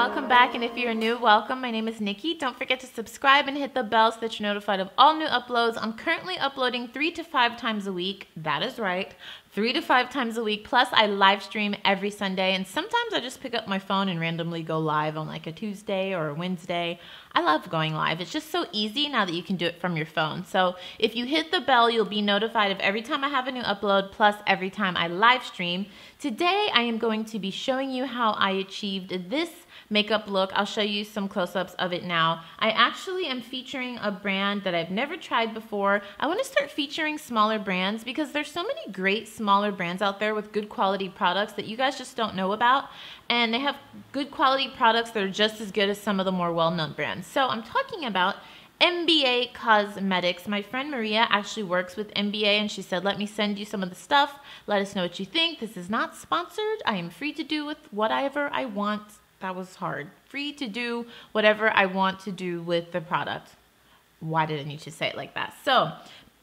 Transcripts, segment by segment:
welcome back, and if you're new, welcome. My name is Nikki. Don't forget to subscribe and hit the bell so that you're notified of all new uploads. I'm currently uploading 3 to 5 times a week. That is right, 3 to 5 times a week. Plus, I live stream every Sunday, and sometimes I just pick up my phone and randomly go live on like a Tuesday or a Wednesday. I love going live. It's just so easy now that you can do it from your phone. So if you hit the bell, you'll be notified of every time I have a new upload, plus every time I live stream. Today, I am going to be showing you how I achieved this makeup look. I'll show you some close-ups of it now. I actually am featuring a brand that I've never tried before. I want to start featuring smaller brands because there's so many great smaller brands out there with good quality products that you guys just don't know about. And they have good quality products that are just as good as some of the more well-known brands. So I'm talking about MBA Cosmetics. My friend Maria actually works with MBA, and she said, let me send you some of the stuff. Let us know what you think. This is not sponsored. I am free to do with whatever I want. That was hard. Free to do whatever I want to do with the product. Why did I need to say it like that? So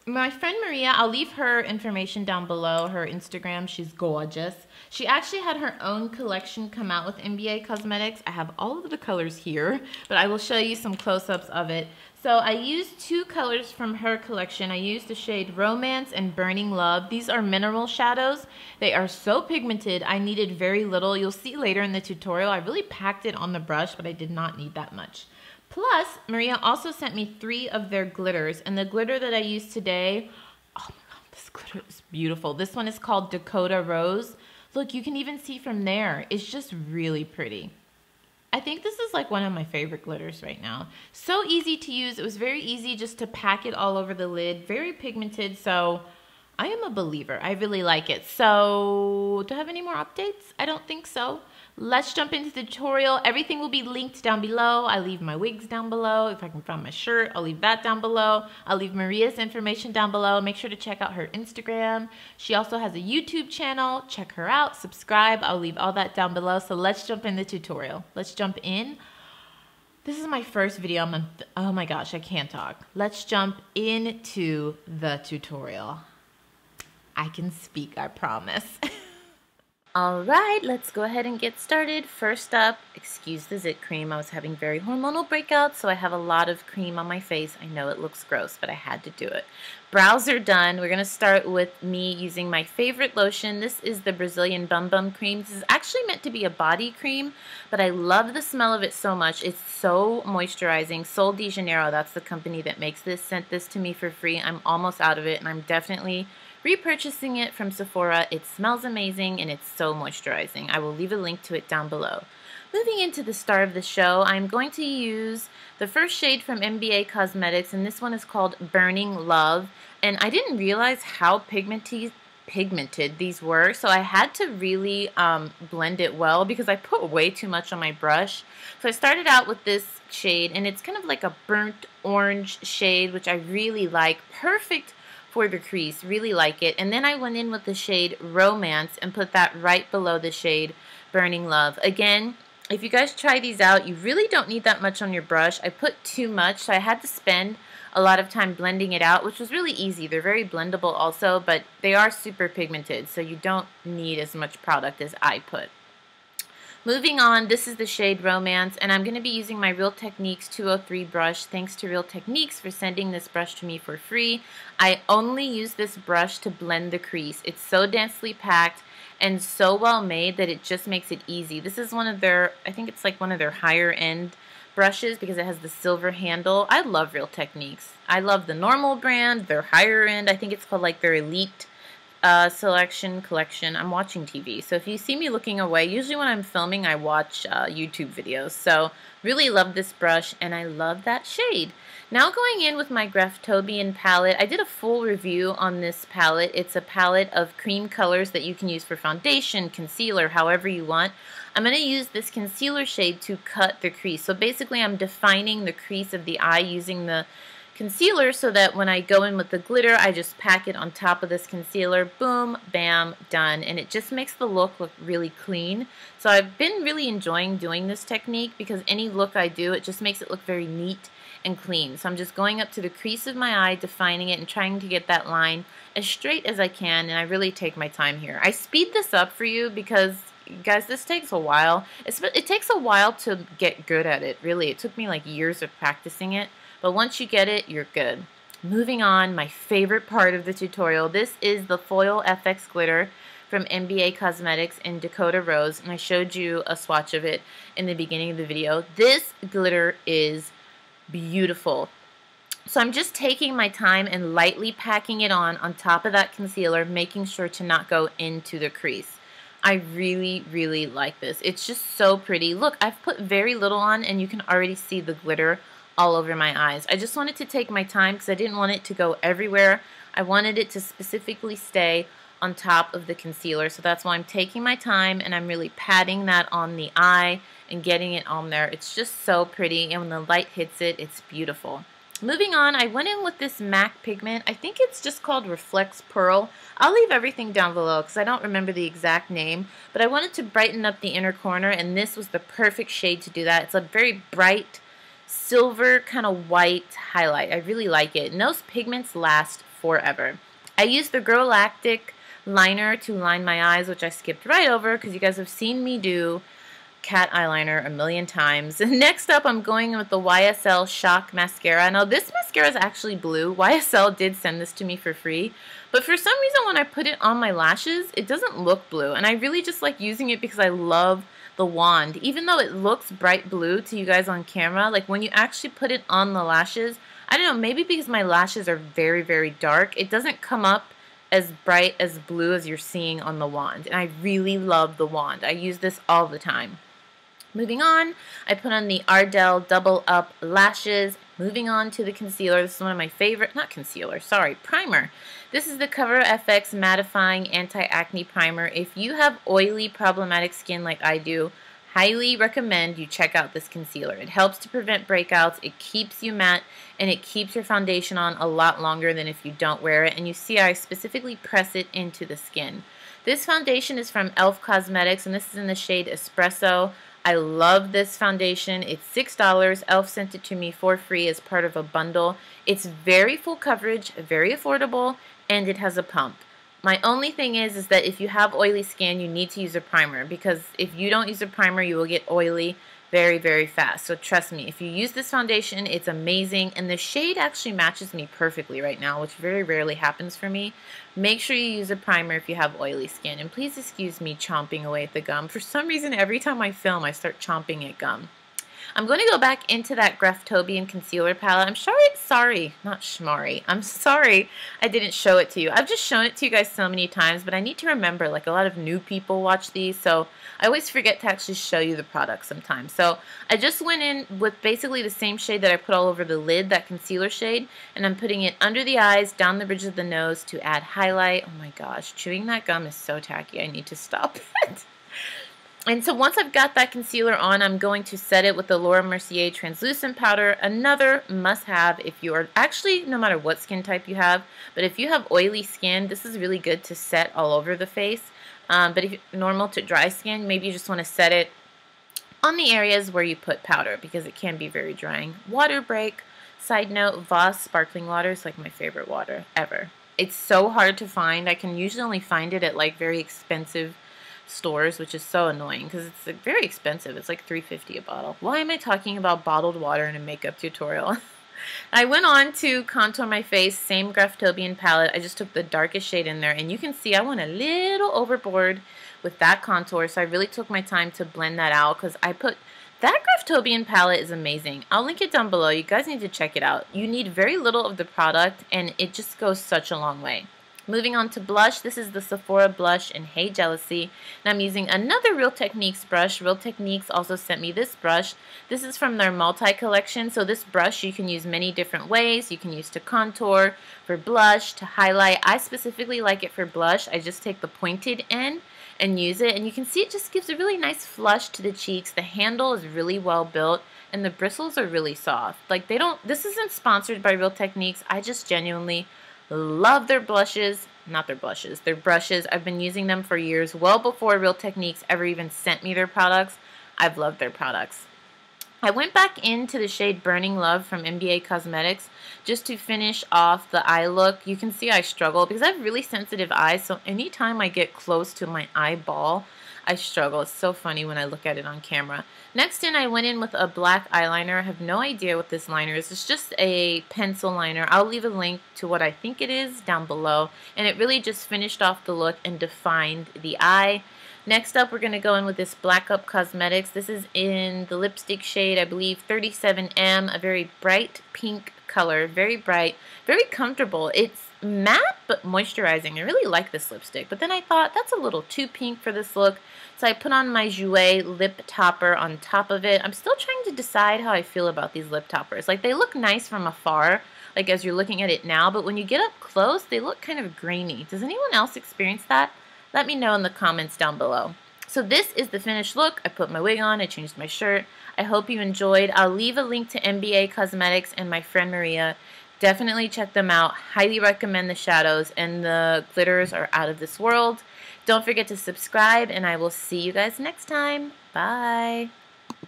my friend Maria, I'll leave her information down below, her Instagram. She's gorgeous. She actually had her own collection come out with MBA Cosmetics. I have all of the colors here, but I will show you some close-ups of it. So I used 2 colors from her collection. I used the shade Romance and Burning Love. These are mineral shadows. They are so pigmented. I needed very little. You'll see later in the tutorial, I really packed it on the brush, but I did not need that much. Plus, Maria also sent me 3 of their glitters, and the glitter that I used today, oh my god, this glitter is beautiful. This one is called Dakota Rose. Look, you can even see from there. It's just really pretty. I think this is like one of my favorite glitters right now. So easy to use. It was very easy just to pack it all over the lid. Very pigmented, so I am a believer. I really like it. So, do I have any more updates? I don't think so. Let's jump into the tutorial. Everything will be linked down below. I leave my wigs down below. If I can find my shirt, I'll leave that down below. I'll leave Maria's information down below. Make sure to check out her Instagram. She also has a YouTube channel. Check her out. Subscribe. I'll leave all that down below. So let's jump in the tutorial. Let's jump in. This is my first video. Oh my gosh, I can't talk. Let's jump into the tutorial. I can speak, I promise. Alright, let's go ahead and get started. First up, excuse the zit cream. I was having very hormonal breakouts, so I have a lot of cream on my face. I know it looks gross, but I had to do it. Brows are done. We're going to start with me using my favorite lotion. This is the Brazilian Bum Bum cream. This is actually meant to be a body cream, but I love the smell of it so much. It's so moisturizing. Sol De Janeiro, that's the company that makes this, sent this to me for free. I'm almost out of it, and I'm definitely repurchasing it from Sephora. It smells amazing and it's so moisturizing. I will leave a link to it down below. Moving into the star of the show, I'm going to use the first shade from MBA Cosmetics, and this one is called Burning Love. And I didn't realize how pigmented these were, so I had to really blend it well because I put way too much on my brush. So I started out with this shade, and it's kind of like a burnt orange shade, which I really like. Perfect for the crease, really like it. And then I went in with the shade Romance and put that right below the shade Burning Love. Again, if you guys try these out, you really don't need that much on your brush. I put too much, so I had to spend a lot of time blending it out, which was really easy. They're very blendable also, but they are super pigmented, so you don't need as much product as I put. Moving on, this is the shade Romance, and I'm going to be using my Real Techniques 203 brush. Thanks to Real Techniques for sending this brush to me for free. I only use this brush to blend the crease. It's so densely packed and so well made that it just makes it easy. This is one of their, I think it's like one of their higher end brushes because it has the silver handle. I love Real Techniques. I love the normal brand, their higher end. I think it's called like their Elite collection. I'm watching TV, so if you see me looking away, usually when I'm filming I watch YouTube videos. So really love this brush, and I love that shade. Now going in with my Graftobian palette. I did a full review on this palette. It's a palette of cream colors that you can use for foundation, concealer, however you want. I'm going to use this concealer shade to cut the crease. So basically I'm defining the crease of the eye using the concealer so that when I go in with the glitter, I just pack it on top of this concealer. Boom, bam, done. And it just makes the look really clean. So I've been really enjoying doing this technique because any look I do, it just makes it look very neat and clean. So I'm just going up to the crease of my eye, defining it, and trying to get that line as straight as I can, and I really take my time here. I speed this up for you because guys, this takes a while. It takes a while to get good at it, really. It took me like years of practicing it, but once you get it, you're good. Moving on, my favorite part of the tutorial. This is the Foil FX Glitter from MBA Cosmetics in Dakota Rose, and I showed you a swatch of it in the beginning of the video. This glitter is beautiful. So I'm just taking my time and lightly packing it on top of that concealer, making sure to not go into the crease. I really, really like this. It's just so pretty. Look, I've put very little on, and you can already see the glitter all over my eyes. I just wanted to take my time because I didn't want it to go everywhere. I wanted it to specifically stay on top of the concealer, so that's why I'm taking my time and I'm really patting that on the eye and getting it on there. It's just so pretty, and when the light hits it, it's beautiful. Moving on, I went in with this MAC pigment. I think it's just called Reflex Pearl. I'll leave everything down below because I don't remember the exact name, but I wanted to brighten up the inner corner, and this was the perfect shade to do that. It's a very bright silver kind of white highlight. I really like it, and those pigments last forever. I used the Galactic liner to line my eyes, which I skipped right over because you guys have seen me do cat eyeliner a million times. Next up, I'm going with the YSL Shock Mascara. Now, this mascara is actually blue. YSL did send this to me for free, but for some reason when I put it on my lashes, it doesn't look blue, and I really just like using it because I love the wand. Even though it looks bright blue to you guys on camera, like when you actually put it on the lashes, I don't know, maybe because my lashes are very, very dark, it doesn't come up as bright as blue as you're seeing on the wand, and I really love the wand. I use this all the time. Moving on, I put on the Ardell Double Up Lashes. Moving on to the concealer. This is one of my favorite, not concealer, sorry, primer. This is the Cover FX Mattifying Anti-Acne Primer. If you have oily, problematic skin like I do, highly recommend you check out this concealer. It helps to prevent breakouts, it keeps you matte, and it keeps your foundation on a lot longer than if you don't wear it. And you see I specifically press it into the skin. This foundation is from e.l.f. Cosmetics, and this is in the shade Espresso. I love this foundation. It's $6. e.l.f. sent it to me for free as part of a bundle. It's very full coverage, very affordable, and it has a pump. My only thing is that if you have oily skin, you need to use a primer, because if you don't use a primer, you will get oily very, very fast. So trust me, if you use this foundation, it's amazing, and the shade actually matches me perfectly right now, which very rarely happens for me. Make sure you use a primer if you have oily skin, and please excuse me chomping away at the gum. For some reason, every time I film, I start chomping at gum. I'm going to go back into that Graftobian concealer palette. I'm sorry I didn't show it to you. I've just shown it to you guys so many times, but I need to remember, like, a lot of new people watch these, so I always forget to actually show you the product sometimes. So I just went in with basically the same shade that I put all over the lid, that concealer shade, and I'm putting it under the eyes, down the bridge of the nose to add highlight. Oh my gosh, chewing that gum is so tacky. I need to stop it. And so once I've got that concealer on, I'm going to set it with the Laura Mercier Translucent Powder. Another must-have if you are, actually, no matter what skin type you have, but if you have oily skin, this is really good to set all over the face. But if you're normal to dry skin, maybe you just want to set it on the areas where you put powder, because it can be very drying. Water break. Side note, Voss sparkling water is like my favorite water ever. It's so hard to find. I can usually only find it at like very expensive stores, which is so annoying because it's like very expensive. It's like $3.50 a bottle. Why am I talking about bottled water in a makeup tutorial? I went on to contour my face, same Graftobian palette. I just took the darkest shade in there, and you can see I went a little overboard with that contour, so I really took my time to blend that out, because I put that Graftobian palette is amazing. I'll link it down below. You guys need to check it out. You need very little of the product, and it just goes such a long way. Moving on to blush, this is the Sephora blush in Hey Jealousy, and I'm using another Real Techniques brush. Real Techniques also sent me this brush. This is from their multi-collection, so this brush you can use many different ways. You can use to contour, for blush, to highlight. I specifically like it for blush. I just take the pointed end and use it, and you can see it just gives a really nice flush to the cheeks. The handle is really well built, and the bristles are really soft. Like, they don't, this isn't sponsored by Real Techniques. I just genuinely love their blushes, not their blushes, their brushes. I've been using them for years, well before Real Techniques ever even sent me their products. I've loved their products. I went back into the shade Burning Love from MBA Cosmetics just to finish off the eye look. You can see I struggle because I have really sensitive eyes, so anytime I get close to my eyeball, I struggle. It's so funny when I look at it on camera. Next in, I went in with a black eyeliner. I have no idea what this liner is. It's just a pencil liner. I'll leave a link to what I think it is down below. And it really just finished off the look and defined the eye. Next up, we're going to go in with this Black Up Cosmetics. This is in the lipstick shade, I believe, 37M, a very bright pink color. Very bright, very comfortable. It's matte but moisturizing. I really like this lipstick, but then I thought that's a little too pink for this look, so I put on my Jouer lip topper on top of it. I'm still trying to decide how I feel about these lip toppers. Like, they look nice from afar, like as you're looking at it now, but when you get up close, they look kind of grainy. Does anyone else experience that? Let me know in the comments down below. So this is the finished look. I put my wig on, I changed my shirt. I hope you enjoyed. I'll leave a link to MBA Cosmetics and my friend Maria. Definitely check them out. Highly recommend the shadows, and the glitters are out of this world. Don't forget to subscribe, and I will see you guys next time. Bye.